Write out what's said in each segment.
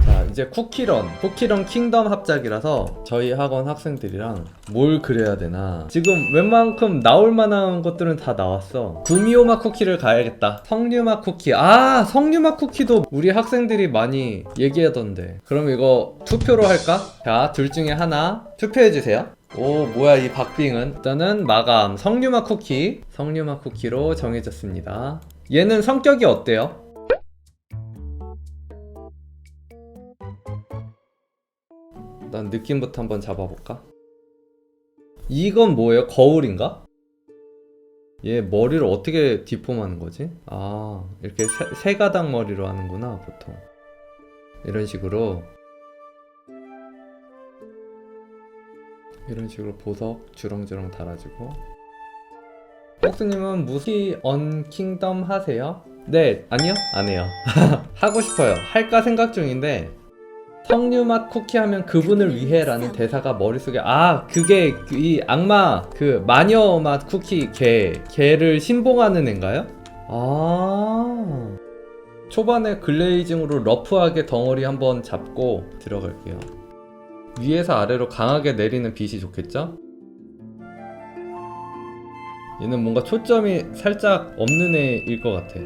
자, 이제 쿠키런 킹덤 합작이라서 저희 학원 학생들이랑 뭘 그려야 되나. 지금 웬만큼 나올 만한 것들은 다 나왔어. 구미호맛 쿠키를 가야겠다. 석류맛 쿠키. 아, 석류맛 쿠키도 우리 학생들이 많이 얘기하던데. 그럼 이거 투표로 할까? 자, 둘 중에 하나 투표해주세요. 오, 뭐야 이 박빙은. 일단은 마감 석류맛 쿠키로 정해졌습니다. 얘는 성격이 어때요? 일단 느낌부터 한번 잡아볼까? 이건 뭐예요? 거울인가? 얘 머리를 어떻게 디폼하는 거지? 아, 이렇게 세 가닥 머리로 하는구나 보통. 이런 식으로 보석 주렁주렁 달아주고. 폭스님은 무시 언 킹덤 하세요? 네, 아니요? 안 해요. 하고 싶어요. 할까 생각 중인데 석류맛 쿠키 하면 그분을 위해 라는 대사가 머릿속에, 아, 그게 이 악마 그 마녀 맛 쿠키 걔를 신봉하는 애인가요? 아, 초반에 글레이징으로 러프하게 덩어리 한번 잡고 들어갈게요. 위에서 아래로 강하게 내리는 빛이 좋겠죠? 얘는 뭔가 초점이 살짝 없는 애일 것 같아.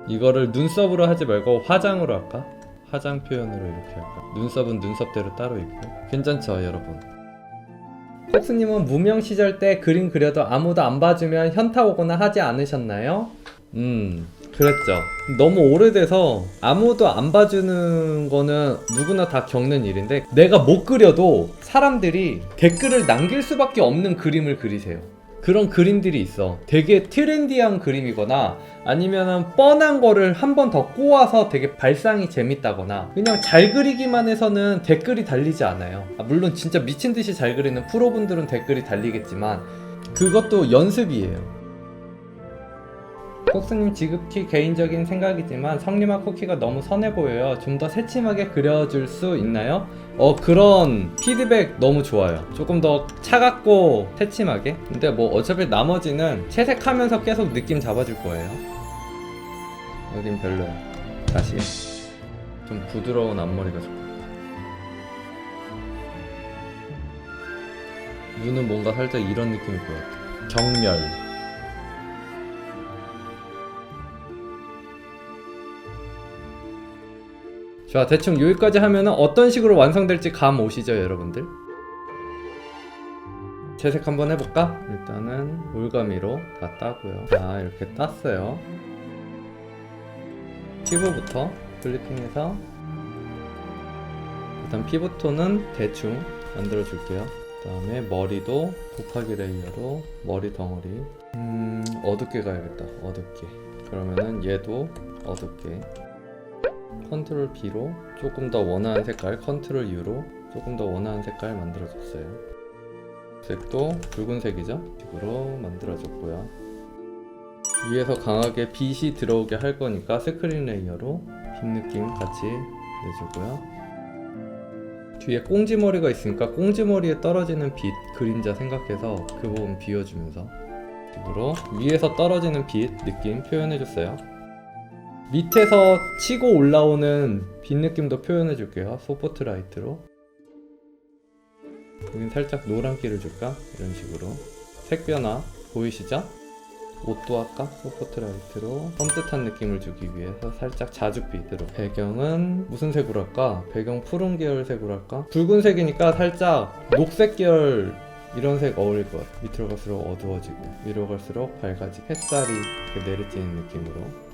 이거를 눈썹으로 하지 말고 화장으로 할까? 화장 표현으로 이렇게 할까? 눈썹은 눈썹대로 따로 있고. 괜찮죠 여러분? 폭스님은 무명 시절 때 그림 그려도 아무도 안 봐주면 현타 오거나 하지 않으셨나요? 그랬죠. 너무 오래돼서 아무도 안 봐주는 거는 누구나 다 겪는 일인데, 내가 못 그려도 사람들이 댓글을 남길 수밖에 없는 그림을 그리세요. 그런 그림들이 있어. 되게 트렌디한 그림이거나 아니면은 뻔한 거를 한 번 더 꼬아서 되게 발상이 재밌다거나, 그냥 잘 그리기만 해서는 댓글이 달리지 않아요. 물론 진짜 미친듯이 잘 그리는 프로분들은 댓글이 달리겠지만 그것도 연습이에요. 폭스님 지극히 개인적인 생각이지만 석류맛 쿠키가 너무 선해 보여요. 좀 더 새침하게 그려줄 수 있나요? 그런 피드백 너무 좋아요. 조금 더 차갑고 새침하게. 근데 뭐 어차피 나머지는 채색하면서 계속 느낌 잡아줄 거예요. 여긴 별로야. 다시 좀 부드러운 앞머리가 좋고, 눈은 뭔가 살짝 이런 느낌일 것 같아. 경멸. 자, 대충 여기까지 하면은 어떤 식으로 완성될지 감 오시죠 여러분들? 채색 한번 해볼까? 일단은 올가미로 다 따고요. 자, 이렇게 땄어요. 피부부터 클리핑해서 일단 피부톤은 대충 만들어 줄게요. 그 다음에 머리도 곱하기 레이어로 머리 덩어리 어둡게 가야겠다. 어둡게. 그러면은 얘도 어둡게. 컨트롤 B로 조금 더 원하는 색깔, 컨트롤 U로 조금 더 원하는 색깔 만들어줬어요. 색도 붉은색이죠? 식으로 만들어줬고요. 위에서 강하게 빛이 들어오게 할 거니까 스크린 레이어로 빛 느낌 같이 내주고요. 뒤에 꽁지머리가 있으니까 꽁지머리에 떨어지는 빛, 그림자 생각해서 그 부분 비워주면서 식으로 위에서 떨어지는 빛 느낌 표현해줬어요. 밑에서 치고 올라오는 빛 느낌도 표현해 줄게요. 소프트라이트로. 여긴 살짝 노란기를 줄까? 이런 식으로. 색 변화 보이시죠? 옷도 할까? 소프트라이트로 섬뜩한 느낌을 주기 위해서 살짝 자줏빛으로. 배경은 무슨 색으로 할까? 배경 푸른 계열 색으로 할까? 붉은색이니까 살짝 녹색 계열, 이런 색 어울릴 것 같아. 밑으로 갈수록 어두워지고 위로 갈수록 밝아지고 햇살이 이렇게 내리쬐는 느낌으로.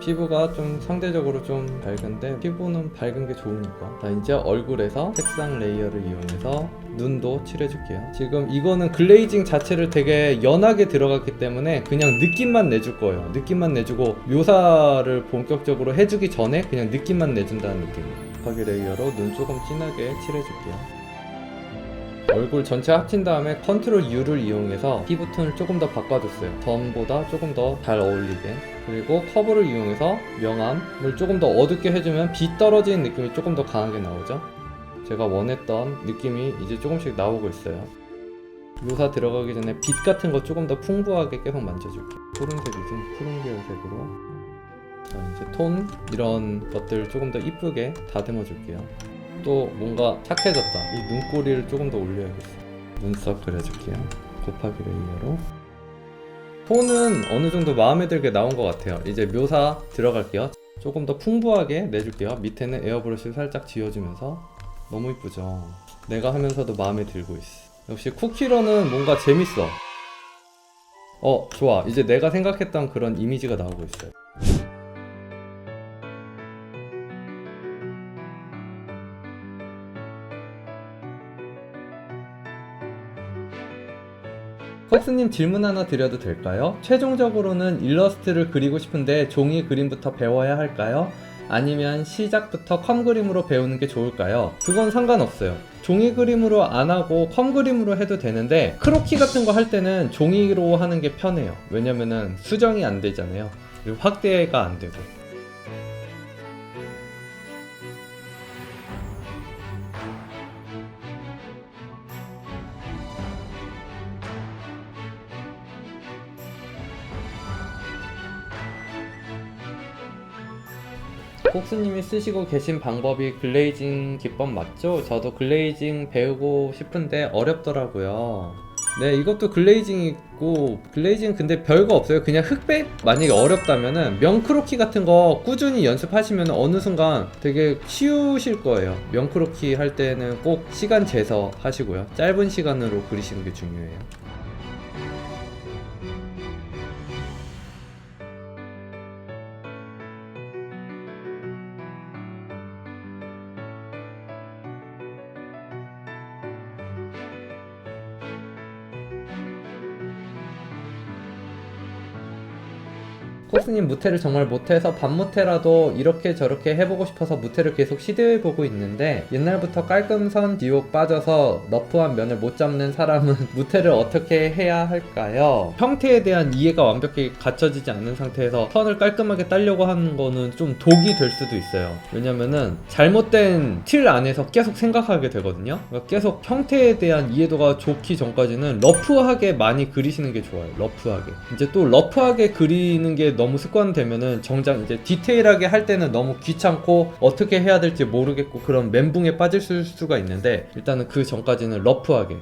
피부가 좀 상대적으로 좀 밝은데 피부는 밝은 게 좋으니까. 자, 이제 얼굴에서 색상 레이어를 이용해서 눈도 칠해줄게요. 지금 이거는 글레이징 자체를 되게 연하게 들어갔기 때문에 그냥 느낌만 내줄 거예요. 느낌만 내주고 묘사를 본격적으로 해주기 전에 그냥 느낌만 내준다는 느낌으로 곱하기 레이어로 눈 조금 진하게 칠해줄게요. 얼굴 전체 합친 다음에 컨트롤 U를 이용해서 피부톤을 조금 더 바꿔줬어요. 전보다 조금 더 잘 어울리게. 그리고 커브를 이용해서 명암을 조금 더 어둡게 해주면 빛 떨어지는 느낌이 조금 더 강하게 나오죠. 제가 원했던 느낌이 이제 조금씩 나오고 있어요. 묘사 들어가기 전에 빛 같은 거 조금 더 풍부하게 계속 만져줄게요. 푸른색이지? 푸른 계열색으로 자, 이제 톤 이런 것들 조금 더 이쁘게 다듬어 줄게요. 또 뭔가 착해졌다. 이 눈꼬리를 조금 더 올려야겠어. 눈썹 그려줄게요. 곱하기 레이어로. 톤은 어느 정도 마음에 들게 나온 것 같아요. 이제 묘사 들어갈게요. 조금 더 풍부하게 내줄게요. 밑에는 에어브러쉬를 살짝 지워주면서. 너무 이쁘죠? 내가 하면서도 마음에 들고 있어. 역시 쿠키런은 뭔가 재밌어. 좋아. 이제 내가 생각했던 그런 이미지가 나오고 있어요. 퍽스님 질문 하나 드려도 될까요? 최종적으로는 일러스트를 그리고 싶은데 종이 그림부터 배워야 할까요? 아니면 시작부터 컴 그림으로 배우는 게 좋을까요? 그건 상관없어요. 종이 그림으로 안 하고 컴 그림으로 해도 되는데 크로키 같은 거 할 때는 종이로 하는 게 편해요. 왜냐면은 수정이 안 되잖아요. 그리고 확대가 안 되고. kok스님이 쓰시고 계신 방법이 글레이징 기법 맞죠? 저도 글레이징 배우고 싶은데 어렵더라고요. 네, 이것도 글레이징 있고, 글레이징 근데 별거 없어요. 그냥 흑백? 만약에 어렵다면은 명크로키 같은 거 꾸준히 연습하시면 어느 순간 되게 쉬우실 거예요. 명크로키 할 때는 꼭 시간 재서 하시고요. 짧은 시간으로 그리시는 게 중요해요. 코스님 무태를 정말 못해서 반무태라도 이렇게 저렇게 해보고 싶어서 무태를 계속 시도해보고 있는데 옛날부터 깔끔선 디옥 빠져서 러프한 면을 못 잡는 사람은 무태를 어떻게 해야 할까요? 형태에 대한 이해가 완벽히 갖춰지지 않는 상태에서 선을 깔끔하게 따려고 하는 거는 좀 독이 될 수도 있어요. 왜냐면은 잘못된 틀 안에서 계속 생각하게 되거든요. 그러니까 계속 형태에 대한 이해도가 좋기 전까지는 러프하게 많이 그리시는 게 좋아요. 러프하게. 이제 또 러프하게 그리는 게 너무 습관되면은 정작 이제 디테일하게 할 때는 너무 귀찮고 어떻게 해야 될지 모르겠고 그런 멘붕에 빠질 수가 있는데 일단은 그 전까지는 러프하게.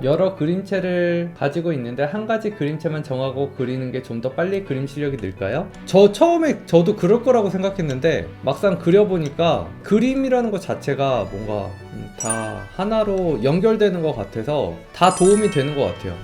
여러 그림체를 가지고 있는데 한 가지 그림체만 정하고 그리는 게 좀 더 빨리 그림 실력이 늘까요? 처음에 저도 그럴 거라고 생각했는데 막상 그려보니까 그림이라는 것 자체가 뭔가 다 하나로 연결되는 것 같아서 다 도움이 되는 것 같아요.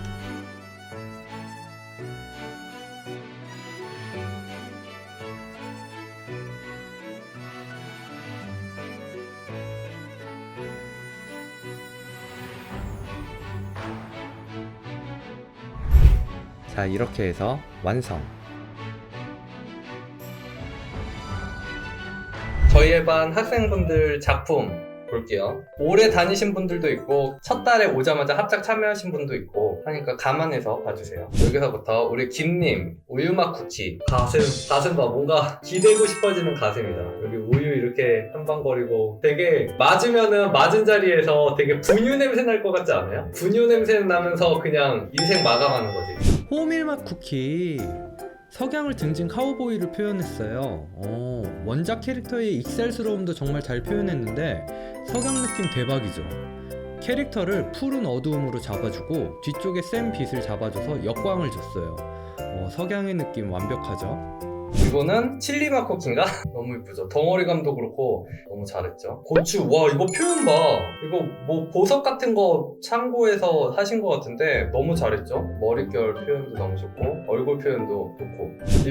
자, 이렇게 해서 완성. 저희 반 학생분들 작품 볼게요. 오래 다니신 분들도 있고 첫 달에 오자마자 합작 참여하신 분도 있고 하니까 감안해서 봐주세요. 여기서부터 우리 김님 우유맛 쿠키 가슴 봐. 뭔가 기대고 싶어지는 가슴이다. 여기 우유 이렇게 한방거리고 되게 맞으면은 맞은 자리에서 되게 분유 냄새 날 것 같지 않아요? 분유 냄새 나면서 그냥 인생 마감하는 거지. 호밀맛 쿠키 석양을 등진 카우보이를 표현했어요. 원작 캐릭터의 익살스러움도 정말 잘 표현했는데 석양 느낌 대박이죠. 캐릭터를 푸른 어두움으로 잡아주고 뒤쪽에 센 빛을 잡아줘서 역광을 줬어요. 석양의 느낌 완벽하죠. 이거는 칠리맛 쿠키인가? 너무 이쁘죠. 덩어리감도 그렇고 너무 잘했죠. 고추, 와 이거 표현 봐. 이거 뭐 보석 같은 거 참고해서 하신 것 같은데 너무 잘했죠. 머릿결 표현도 너무 좋고 얼굴 표현도 좋고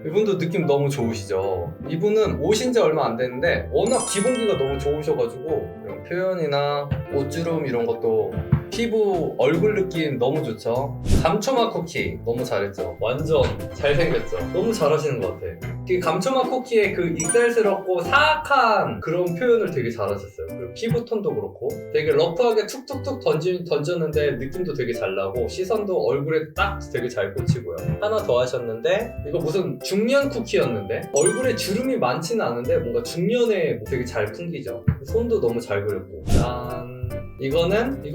이분도 느낌 너무 좋으시죠. 이분은 오신 지 얼마 안 됐는데 워낙 기본기가 너무 좋으셔가지고 이런 표현이나 옷주름 이런 것도 피부 얼굴 느낌 너무 좋죠. 감초맛 쿠키 너무 잘했죠. 완전 잘생겼죠. 너무 잘하시는 것 같아. 그 감초맛 쿠키의 그 익살스럽고 사악한 그런 표현을 되게 잘하셨어요. 그리고 피부톤도 그렇고 되게 러프하게 툭툭툭 던졌는데 느낌도 되게 잘 나고 시선도 얼굴에 딱 되게 잘 꽂히고요. 하나 더 하셨는데 이거 무슨 중년 쿠키였는데 얼굴에 주름이 많지는 않은데 뭔가 중년에 되게 잘 풍기죠. 손도 너무 잘 그렸고. 짠. 이거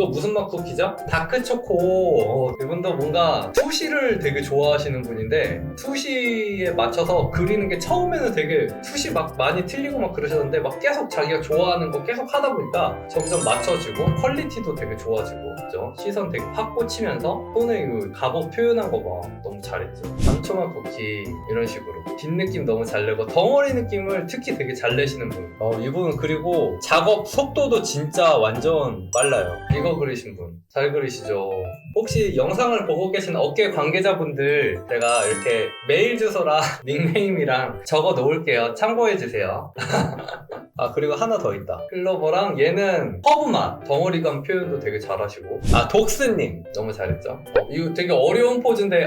무슨 맛 쿠키죠? 다크초코. 이분도 뭔가 투시를 되게 좋아하시는 분인데 투시에 맞춰서 그리는 게 처음에는 되게 투시 막 많이 틀리고 막 그러셨는데 막 계속 자기가 좋아하는 거 계속 하다 보니까 점점 맞춰지고 퀄리티도 되게 좋아지고 그죠? 시선 되게 팍 꽂히면서 손에 그 갑옷 표현한 거 봐. 너무 잘했죠. 감초맛 쿠키 이런 식으로 빛 느낌 너무 잘 내고 덩어리 느낌을 특히 되게 잘 내시는 분. 이분은 그리고 작업 속도도 진짜 완전 빨라요. 이거 그리신 분 잘 그리시죠. 혹시 영상을 보고 계신 업계 관계자분들 제가 이렇게 메일 주소랑 닉네임이랑 적어 놓을게요. 참고해주세요. 아 그리고 하나 더 있다. 클로버랑 얘는 허브맛 덩어리감 표현도 되게 잘하시고 독스님 너무 잘했죠. 이거 되게 어려운 포즈인데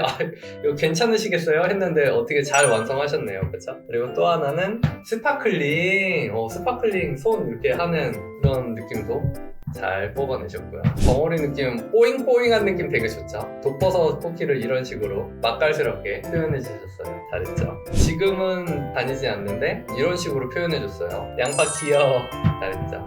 이거 괜찮으시겠어요? 했는데 어떻게 잘 완성하셨네요. 그쵸? 그리고 또 하나는 스파클링 스파클링 손 이렇게 하는 그런 느낌도 잘 뽑아내셨고요. 덩어리 느낌, 뽀잉뽀잉한 느낌 되게 좋죠. 독버섯 쿠키를 이런 식으로 맛깔스럽게 표현해주셨어요. 잘했죠. 지금은 다니지 않는데 이런 식으로 표현해줬어요. 양파 귀여워. 잘했죠.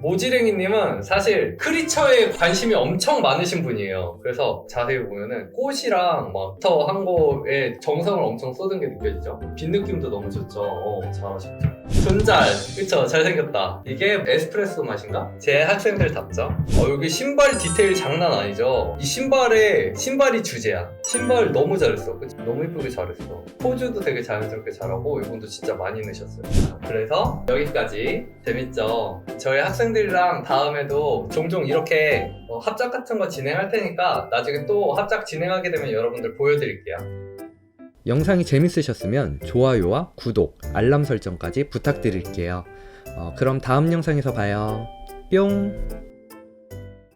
모지랭이님은 사실 크리처에 관심이 엄청 많으신 분이에요. 그래서 자세히 보면은 꽃이랑 막 터 한 거에 정성을 엄청 쏟은 게 느껴지죠. 빛 느낌도 너무 좋죠. 잘하셨죠. 존잘 그쵸 잘생겼다. 이게 에스프레소 맛인가? 제 학생들답죠. 여기 신발 디테일 장난 아니죠. 이 신발이 주제야. 신발 너무 잘했어. 그치? 너무 예쁘게 잘했어. 포즈도 되게 자연스럽게 잘하고 이분도 진짜 많이 넣으셨어요. 그래서 여기까지. 재밌죠? 저희 학생들이랑 다음에도 종종 이렇게 합작 같은 거 진행할 테니까 나중에 또 합작 진행하게 되면 여러분들 보여드릴게요. 영상이 재밌으셨으면 좋아요와 구독, 알람 설정까지 부탁드릴게요. 그럼 다음 영상에서 봐요. 뿅!